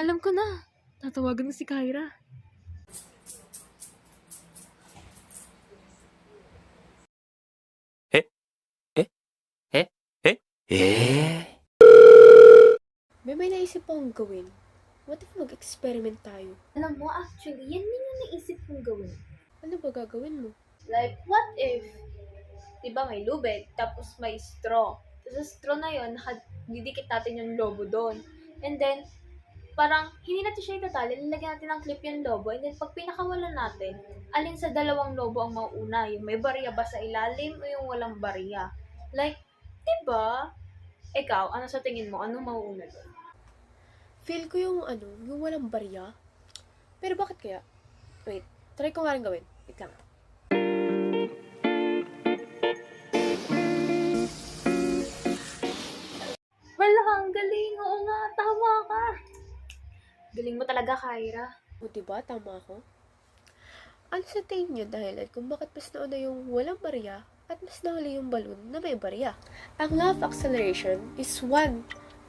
alam ko na. Tatawagan mo si Kyra. May naisip akong gawin. What if mag-experiment tayo? Alam mo, actually, yan din yung naisip kong gawin. Ano ba gagawin mo? Like, what if, di ba may lubid, tapos may straw. Tapos sa straw na yun, didikit natin yung lobo doon. And then, parang, hindi natin siya itatali, nilagyan natin ng clip yung lobo. And then, pag pinakawalan natin, alin sa dalawang lobo ang mauuna? Yung may barya ba sa ilalim o yung walang barya? Like, di ba? Ikaw, ano sa tingin mo? Anong mauuna doon? Feel ko yung yung walang barya. Pero bakit kaya? Wait, try ko nga rin gawin. Wait lang. Wala, ang galing. Oo nga, tama ka. Galing mo talaga, Kyra. O diba, tama ako? Ano sa tingin nyo dahilan kung bakit mas nauna yung walang barya at mas nahuli yung balloon na may barya? Ang law of acceleration is one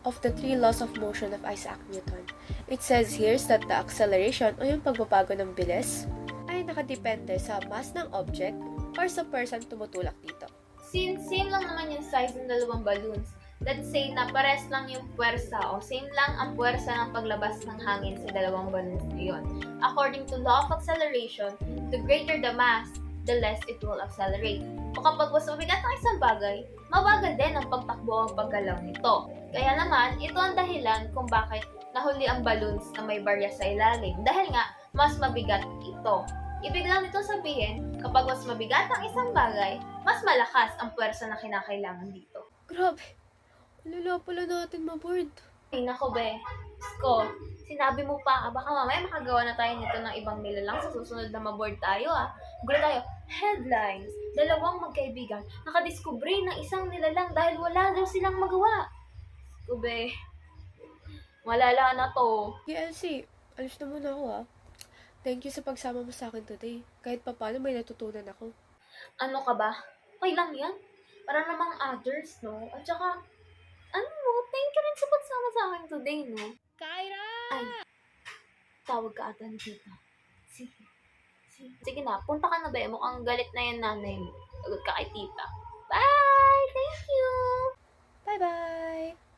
of the 3 laws of motion of Isaac Newton. It says here that the acceleration o yung pagbabago ng bilis ay nakadepende sa mass ng object or sa person tumutulak dito. Since same lang naman yung size ng dalawang balloons, let's say na pares lang yung puwersa o same lang ang puwersa ng paglabas ng hangin sa dalawang balloons na yun. According to law of acceleration, the greater the mass, the less it will accelerate. O kapag mas mabigat ang isang bagay, mabagal din ang pagtakbo o paggalaw nito. Kaya naman, ito ang dahilan kung bakit nahuli ang balloons na may barya sa ilalim. Dahil nga, mas mabigat ito. Ibig lang nito sabihin, kapag mas mabigat ang isang bagay, mas malakas ang puwersa na kinakailangan dito. Grabe! Lala pala natin maboard. Ay, nako be. Sko, sinabi mo pa, baka mamaya makagawa na tayo nito ng ibang nilalang sa susunod na maboard tayo Gulo tayo, headlines. Dalawang magkaibigan, nakadiskubre ng isang nilalang dahil wala daw silang magawa. Sko be, malala na to. GLC, alis na muna ako Thank you sa pagsama mo sa akin today. Kahit papaano may natutunan ako. Ano ka ba? Okay lang yan. Para namang others, no? At saka, thank you rin sa pagsama sa akin today, no? Kyra! Ay, tawag ka ata ni tita. Sige. Sige na, punta ka na ba? Mukhang galit na yan nanay mo. Agad ka kay tita. Bye! Thank you! Bye-bye!